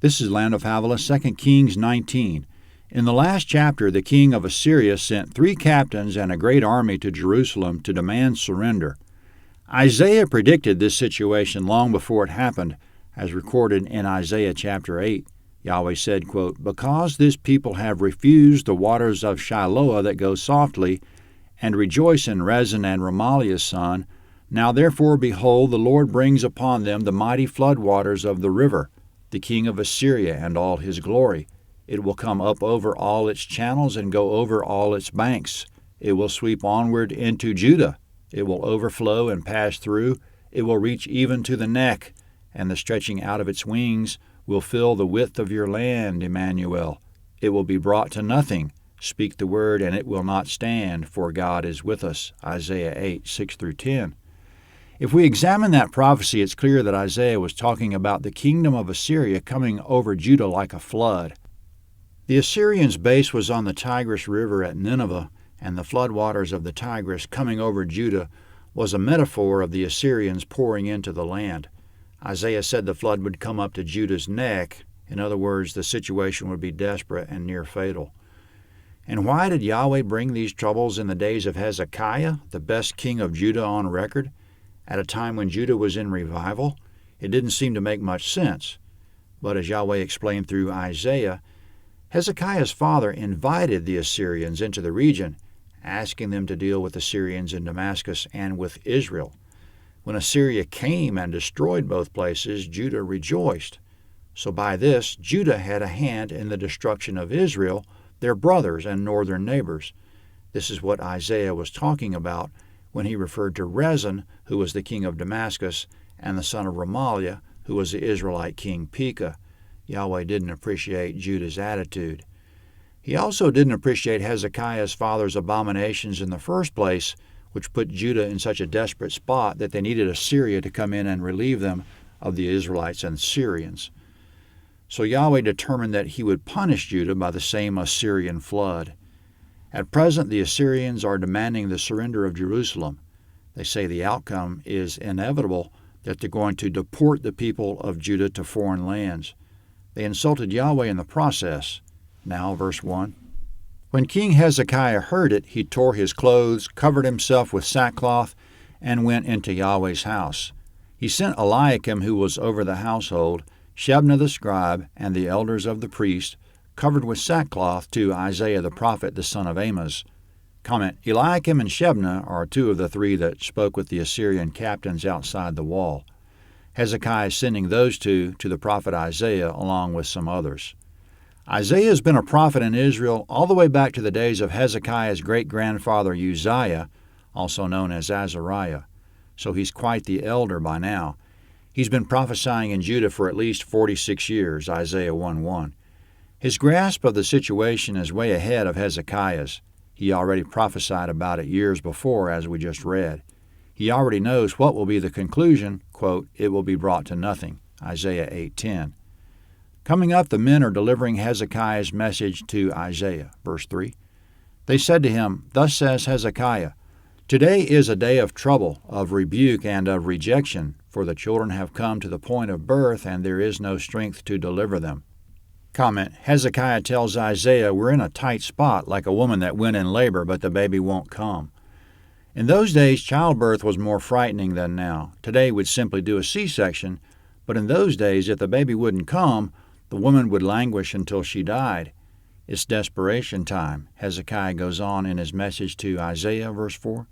This is Land of Havilah, 2 Kings 19. In the last chapter, the king of Assyria sent 3 captains and a great army to Jerusalem to demand surrender. Isaiah predicted this situation long before it happened, as recorded in Isaiah chapter 8. Yahweh said, quote, "Because this people have refused the waters of Shiloah that go softly, and rejoice in Rezin and Remaliah's son, now therefore, behold, the Lord brings upon them the mighty flood waters of the river, the king of Assyria and all his glory. It will come up over all its channels and go over all its banks. It will sweep onward into Judah. It will overflow and pass through. It will reach even to the neck, and the stretching out of its wings will fill the width of your land, Emmanuel. It will be brought to nothing. Speak the word, and it will not stand, for God is with us." Isaiah 8, 6-10. If we examine that prophecy, it's clear that Isaiah was talking about the kingdom of Assyria coming over Judah like a flood. The Assyrians' base was on the Tigris River at Nineveh, and the floodwaters of the Tigris coming over Judah was a metaphor of the Assyrians pouring into the land. Isaiah said the flood would come up to Judah's neck. In other words, the situation would be desperate and near fatal. And why did Yahweh bring these troubles in the days of Hezekiah, the best king of Judah on record, at a time when Judah was in revival? It didn't seem to make much sense. But as Yahweh explained through Isaiah, Hezekiah's father invited the Assyrians into the region, asking them to deal with the Syrians in Damascus and with Israel. When Assyria came and destroyed both places, Judah rejoiced. So by this, Judah had a hand in the destruction of Israel, their brothers and northern neighbors. This is what Isaiah was talking about when he referred to Rezin, who was the king of Damascus, and the son of Remaliah, who was the Israelite king Pekah. Yahweh didn't appreciate Judah's attitude. He also didn't appreciate Hezekiah's father's abominations in the first place, which put Judah in such a desperate spot that they needed Assyria to come in and relieve them of the Israelites and Syrians. So Yahweh determined that he would punish Judah by the same Assyrian flood. At present, the Assyrians are demanding the surrender of Jerusalem. They say the outcome is inevitable, that they're going to deport the people of Judah to foreign lands. They insulted Yahweh in the process. Now, verse 1. When King Hezekiah heard it, he tore his clothes, covered himself with sackcloth, and went into Yahweh's house. He sent Eliakim, who was over the household, Shebna the scribe, and the elders of the priests, covered with sackcloth, to Isaiah the prophet, the son of Amoz. Comment: Eliakim and Shebna are 2 of the 3 that spoke with the Assyrian captains outside the wall. Hezekiah is sending those 2 to the prophet Isaiah along with some others. Isaiah has been a prophet in Israel all the way back to the days of Hezekiah's great-grandfather Uzziah, also known as Azariah, so he's quite the elder by now. He's been prophesying in Judah for at least 46 years, Isaiah 1:1. His grasp of the situation is way ahead of Hezekiah's. He already prophesied about it years before, as we just read. He already knows what will be the conclusion, quote, "It will be brought to nothing," Isaiah 8:10. Coming up, the men are delivering Hezekiah's message to Isaiah. Verse 3. They said to him, "Thus says Hezekiah, Today is a day of trouble, of rebuke, and of rejection, for the children have come to the point of birth, and there is no strength to deliver them." Comment: Hezekiah tells Isaiah, we're in a tight spot, like a woman that went in labor, but the baby won't come. In those days, childbirth was more frightening than now. Today we'd simply do a C-section, but in those days, if the baby wouldn't come, the woman would languish until she died. It's desperation time. Hezekiah goes on in his message to Isaiah, verse 4.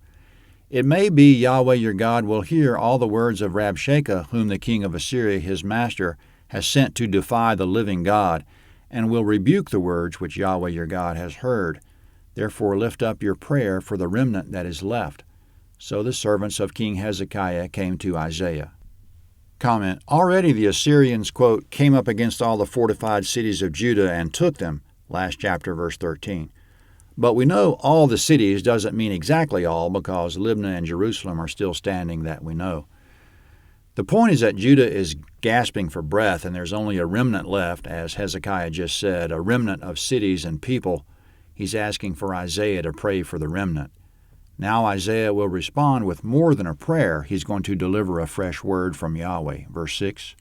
It may be Yahweh your God will hear all the words of Rabshakeh, whom the king of Assyria his master has sent to defy the living God, and will rebuke the words which Yahweh your God has heard. Therefore lift up your prayer for the remnant that is left. So the servants of King Hezekiah came to Isaiah. Comment: Already the Assyrians, quote, came up against all the fortified cities of Judah and took them, last chapter, verse 13. But we know all the cities doesn't mean exactly all, because Libnah and Jerusalem are still standing, that we know. The point is that Judah is gasping for breath, and there's only a remnant left, as Hezekiah just said, a remnant of cities and people. He's asking for Isaiah to pray for the remnant. Now Isaiah will respond with more than a prayer. He's going to deliver a fresh word from Yahweh. Verse 6.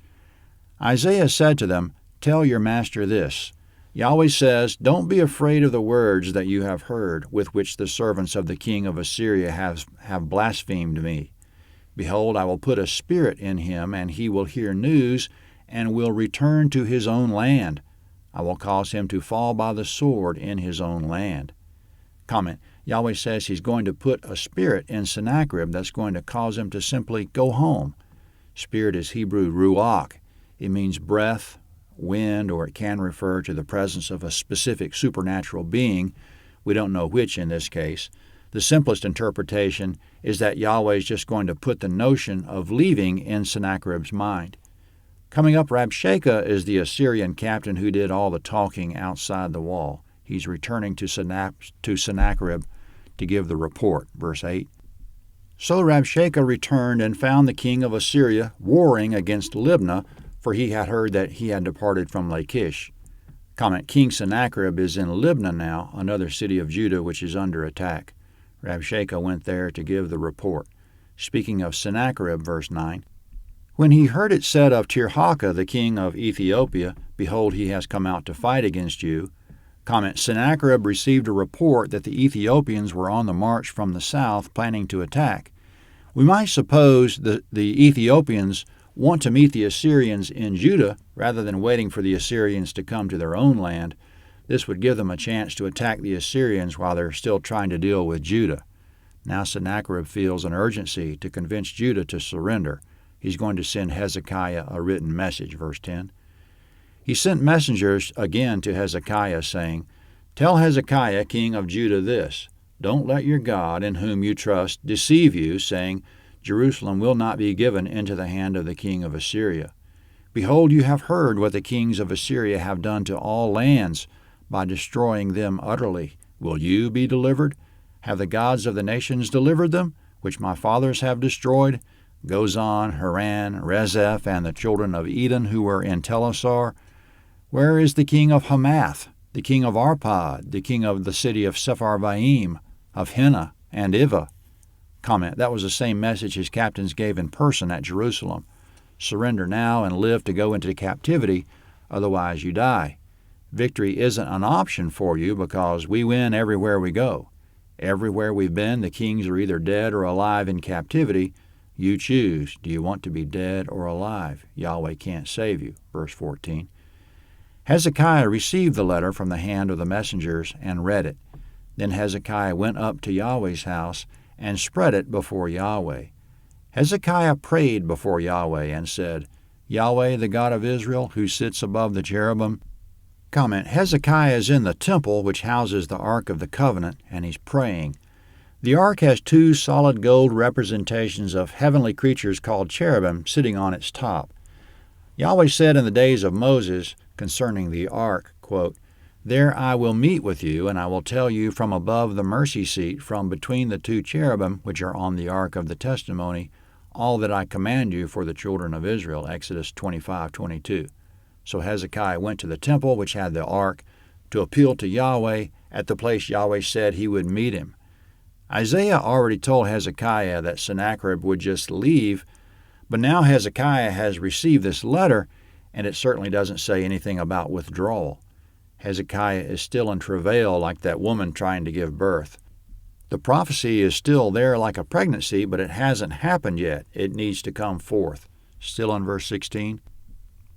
Isaiah said to them, tell your master this. Yahweh says, Don't be afraid of the words that you have heard, with which the servants of the king of Assyria have blasphemed me. Behold, I will put a spirit in him, and he will hear news, and will return to his own land. I will cause him to fall by the sword in his own land. Comment. Yahweh says He's going to put a spirit in Sennacherib that's going to cause him to simply go home. Spirit is Hebrew ruach. It means breath, wind, or it can refer to the presence of a specific supernatural being. We don't know which in this case. The simplest interpretation is that Yahweh is just going to put the notion of leaving in Sennacherib's mind. Coming up, Rabshakeh is the Assyrian captain who did all the talking outside the wall. He's returning to Sennacherib to give the report. Verse 8. So Rabshakeh returned and found the king of Assyria warring against Libnah, for he had heard that he had departed from Lachish. Comment. King Sennacherib is in Libnah now, another city of Judah which is under attack. Rabshakeh went there to give the report. Speaking of Sennacherib, verse 9, When he heard it said of Tirhakah, the king of Ethiopia, Behold, he has come out to fight against you. Comment. Sennacherib received a report that the Ethiopians were on the march from the south, planning to attack. We might suppose that the Ethiopians want to meet the Assyrians in Judah rather than waiting for the Assyrians to come to their own land. This would give them a chance to attack the Assyrians while they're still trying to deal with Judah. Now Sennacherib feels an urgency to convince Judah to surrender. He's going to send Hezekiah a written message, verse 10. He sent messengers again to Hezekiah, saying, Tell Hezekiah, king of Judah, this, Don't let your God, in whom you trust, deceive you, saying, Jerusalem will not be given into the hand of the king of Assyria. Behold, you have heard what the kings of Assyria have done to all lands, by destroying them utterly. Will you be delivered? Have the gods of the nations delivered them, which my fathers have destroyed? Gozan, Haran, Rezeph, and the children of Eden who were in Telassar? Where is the king of Hamath, the king of Arpad, the king of the city of Sepharvaim, of Hena and Ivah? Comment. That was the same message his captains gave in person at Jerusalem. Surrender now and live to go into captivity, otherwise you die. Victory isn't an option for you because we win everywhere we go. Everywhere we've been, the kings are either dead or alive in captivity. You choose. Do you want to be dead or alive? Yahweh can't save you. Verse 14. Hezekiah received the letter from the hand of the messengers and read it. Then Hezekiah went up to Yahweh's house and spread it before Yahweh. Hezekiah prayed before Yahweh and said, Yahweh, the God of Israel, who sits above the cherubim. Comment. Hezekiah is in the temple which houses the Ark of the Covenant, and he's praying. The ark has two solid gold representations of heavenly creatures called cherubim sitting on its top. Yahweh said in the days of Moses concerning the ark, quote, There I will meet with you, and I will tell you from above the mercy seat, from between the two cherubim which are on the ark of the testimony, all that I command you for the children of Israel. Exodus 25:22. So Hezekiah went to the temple which had the ark to appeal to Yahweh at the place Yahweh said he would meet him. Isaiah already told Hezekiah that Sennacherib would just leave, but now Hezekiah has received this letter, and it certainly doesn't say anything about withdrawal. Hezekiah is still in travail like that woman trying to give birth. The prophecy is still there like a pregnancy, but it hasn't happened yet. It needs to come forth. Still in verse 16.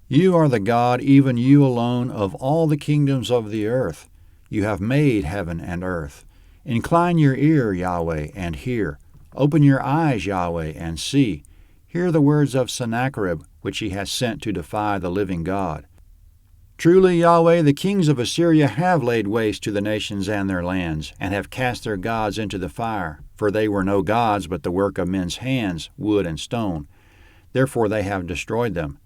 You are the God, even you alone, of all the kingdoms of the earth. You have made heaven and earth. Incline your ear, Yahweh, and hear. Open your eyes, Yahweh, and see. Hear the words of Sennacherib, which he has sent to defy the living God. Truly, Yahweh, the kings of Assyria have laid waste to the nations and their lands, and have cast their gods into the fire. For they were no gods, but the work of men's hands, wood and stone. Therefore they have destroyed them.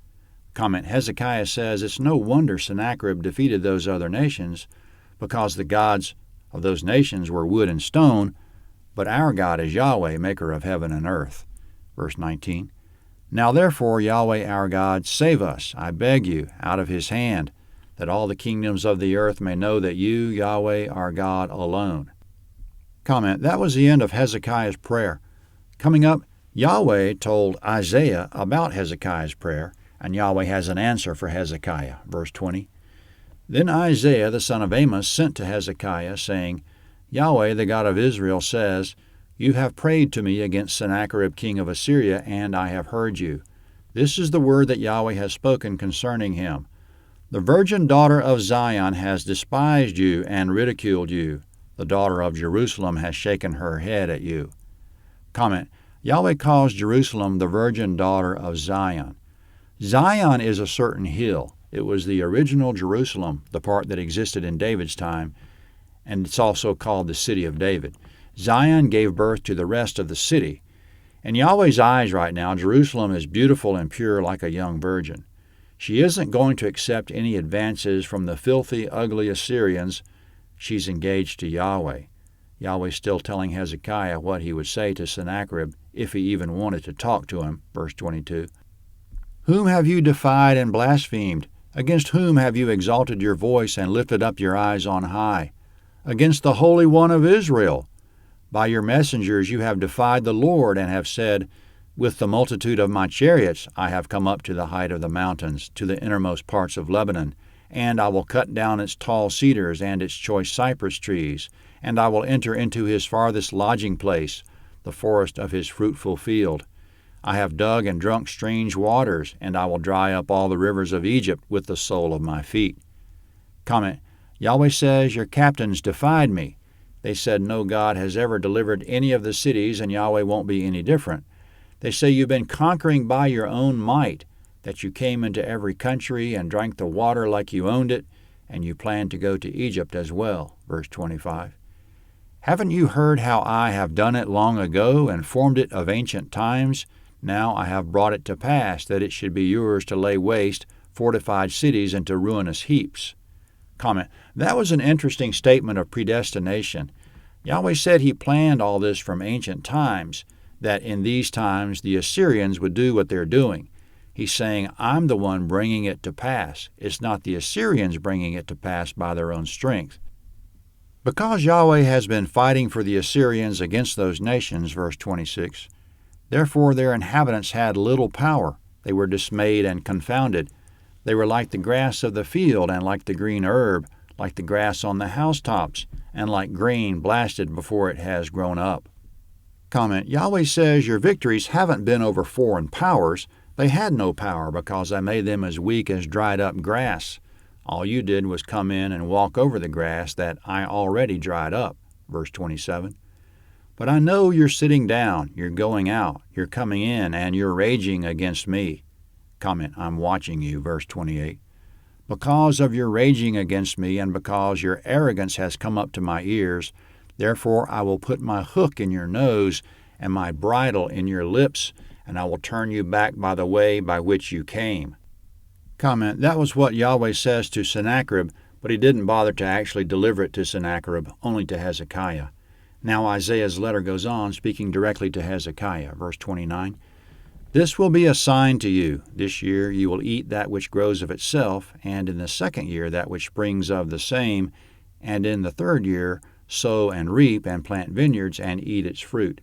Comment. Hezekiah says it's no wonder Sennacherib defeated those other nations, because the gods of those nations were wood and stone, but our God is Yahweh, maker of heaven and earth. Verse 19. Now therefore, Yahweh our God, save us, I beg you, out of his hand, that all the kingdoms of the earth may know that you, Yahweh, are God alone. Comment. That was the end of Hezekiah's prayer. Coming up, Yahweh told Isaiah about Hezekiah's prayer, And Yahweh has an answer for Hezekiah. Verse 20. Then Isaiah the son of Amos sent to Hezekiah, saying, Yahweh the God of Israel says, You have prayed to me against Sennacherib king of Assyria, and I have heard you. This is the word that Yahweh has spoken concerning him. The virgin daughter of Zion has despised you and ridiculed you. The daughter of Jerusalem has shaken her head at you. Comment. Yahweh calls Jerusalem the virgin daughter of Zion. Zion is a certain hill. It was the original Jerusalem, the part that existed in David's time, and it's also called the city of David. Zion gave birth to the rest of the city. In Yahweh's eyes right now, Jerusalem is beautiful and pure like a young virgin. She isn't going to accept any advances from the filthy, ugly Assyrians. She's engaged to Yahweh. Yahweh's still telling Hezekiah what he would say to Sennacherib if he even wanted to talk to him. Verse 22. Whom have you defied and blasphemed? Against whom have you exalted your voice and lifted up your eyes on high? Against the Holy One of Israel. By your messengers you have defied the Lord and have said, With the multitude of my chariots I have come up to the height of the mountains, to the innermost parts of Lebanon, and I will cut down its tall cedars and its choice cypress trees, and I will enter into his farthest lodging place, the forest of his fruitful field. I have dug and drunk strange waters, and I will dry up all the rivers of Egypt with the sole of my feet. Comment. Yahweh says, Your captains defied me. They said no God has ever delivered any of the cities, and Yahweh won't be any different. They say you've been conquering by your own might, that you came into every country and drank the water like you owned it, and you plan to go to Egypt as well. Verse 25. Haven't you heard how I have done it long ago and formed it of ancient times? Now I have brought it to pass that it should be yours to lay waste fortified cities into ruinous heaps. Comment. That was an interesting statement of predestination. Yahweh said he planned all this from ancient times, that in these times the Assyrians would do what they're doing. He's saying, I'm the one bringing it to pass. It's not the Assyrians bringing it to pass by their own strength. Because Yahweh has been fighting for the Assyrians against those nations, verse 26, therefore their inhabitants had little power. They were dismayed and confounded. They were like the grass of the field and like the green herb, like the grass on the housetops, and like grain blasted before it has grown up. Comment. Yahweh says your victories haven't been over foreign powers. They had no power because I made them as weak as dried up grass. All you did was come in and walk over the grass that I already dried up. Verse 27. But I know you're sitting down, you're going out, you're coming in, and you're raging against me. Comment. I'm watching you. Verse 28. Because of your raging against me and because your arrogance has come up to my ears, therefore I will put my hook in your nose and my bridle in your lips, and I will turn you back by the way by which you came. Comment. That was what Yahweh says to Sennacherib, but he didn't bother to actually deliver it to Sennacherib, only to Hezekiah. Now Isaiah's letter goes on, speaking directly to Hezekiah. Verse 29. This will be a sign to you. This year you will eat that which grows of itself, and in the second year that which springs of the same, and in the third year sow and reap and plant vineyards and eat its fruit.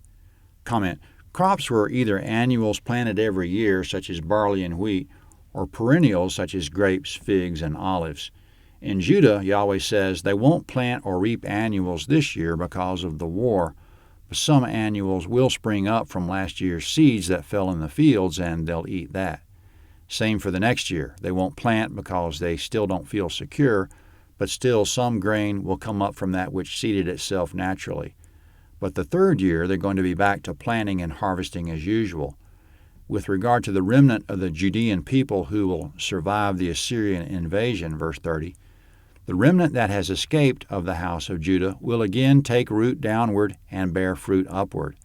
Comment. Crops were either annuals planted every year, such as barley and wheat, or perennials, such as grapes, figs, and olives. In Judah, Yahweh says they won't plant or reap annuals this year because of the war, but some annuals will spring up from last year's seeds that fell in the fields, and they'll eat that. Same for the next year. They won't plant because they still don't feel secure, but still some grain will come up from that which seeded itself naturally. But the third year, they're going to be back to planting and harvesting as usual. With regard to the remnant of the Judean people who will survive the Assyrian invasion, verse 30, the remnant that has escaped of the house of Judah will again take root downward and bear fruit upward.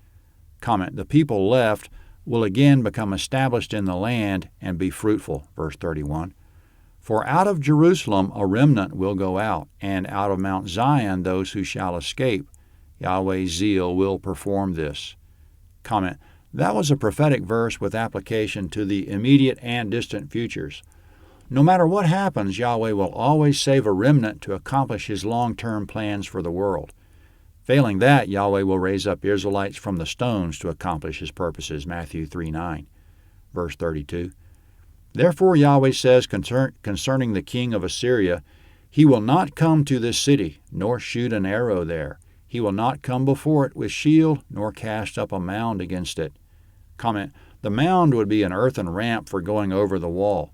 Comment. The people left will again become established in the land and be fruitful, verse 31. For out of Jerusalem a remnant will go out, and out of Mount Zion those who shall escape. Yahweh's zeal will perform this. Comment. That was a prophetic verse with application to the immediate and distant futures. No matter what happens, Yahweh will always save a remnant to accomplish his long-term plans for the world. Failing that, Yahweh will raise up Israelites from the stones to accomplish his purposes, Matthew 3:9. Verse 32. Therefore Yahweh says concerning the king of Assyria, he will not come to this city, nor shoot an arrow there. He will not come before it with shield, nor cast up a mound against it. Comment, the mound would be an earthen ramp for going over the wall.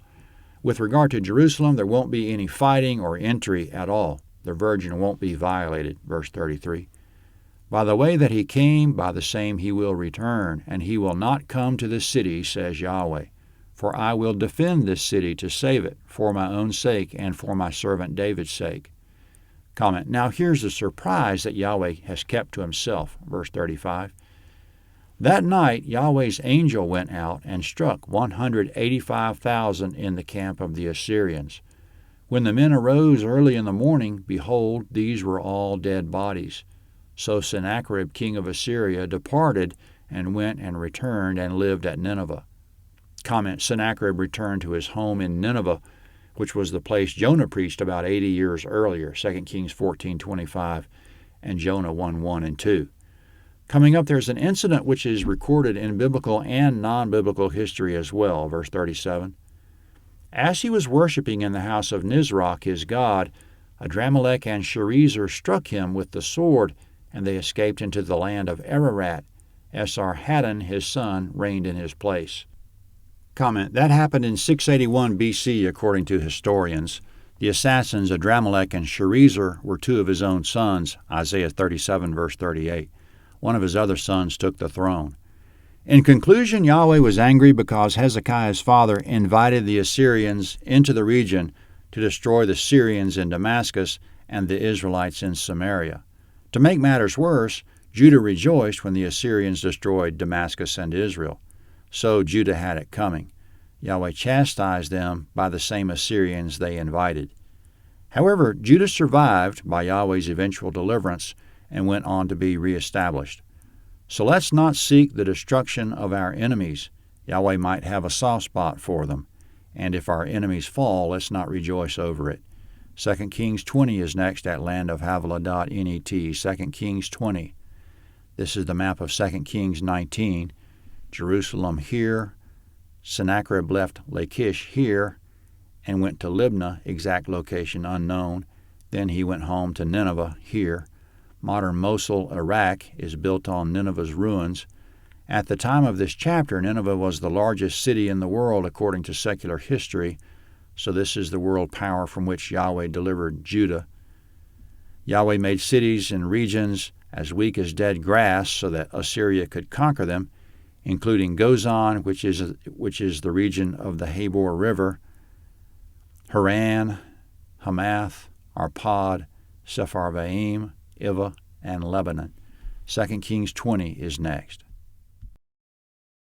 With regard to Jerusalem, there won't be any fighting or entry at all. The virgin won't be violated. Verse 33. By the way that he came, by the same he will return, and he will not come to this city, says Yahweh. For I will defend this city to save it, for my own sake and for my servant David's sake. Comment, now here's the surprise that Yahweh has kept to himself. Verse 35. That night Yahweh's angel went out and struck 185,000 in the camp of the Assyrians. When the men arose early in the morning, behold, these were all dead bodies. So Sennacherib king of Assyria departed and went and returned and lived at Nineveh. Comment, Sennacherib returned to his home in Nineveh, which was the place Jonah preached about 80 years earlier, 2 Kings 14:25 and Jonah 1:1 and 2. Coming up, there's an incident which is recorded in biblical and non-biblical history as well, verse 37. As he was worshiping in the house of Nisroch, his god, Adramelech and Sharezer struck him with the sword, and they escaped into the land of Ararat. Esarhaddon, his son, reigned in his place. Comment, that happened in 681 BC, according to historians. The assassins Adramelech and Sharezer were two of his own sons, Isaiah 37, verse 38. One of his other sons took the throne. In conclusion, Yahweh was angry because Hezekiah's father invited the Assyrians into the region to destroy the Syrians in Damascus and the Israelites in Samaria. To make matters worse, Judah rejoiced when the Assyrians destroyed Damascus and Israel. So Judah had it coming. Yahweh chastised them by the same Assyrians they invited. However, Judah survived by Yahweh's eventual deliverance and went on to be reestablished. So let's not seek the destruction of our enemies. Yahweh might have a soft spot for them. And if our enemies fall, let's not rejoice over it. 2 Kings 20 is next at landofhavilah.net, 2 Kings 20. This is the map of 2 Kings 19. Jerusalem here. Sennacherib left Lachish here and went to Libnah, exact location unknown. Then he went home to Nineveh here. Modern Mosul, Iraq, is built on Nineveh's ruins. At the time of this chapter, Nineveh was the largest city in the world according to secular history, so this is the world power from which Yahweh delivered Judah. Yahweh made cities and regions as weak as dead grass so that Assyria could conquer them, including Gozan, which is the region of the Habor River, Haran, Hamath, Arpad, Sepharvaim, Ivah, and Lebanon. 2 Kings 20 is next.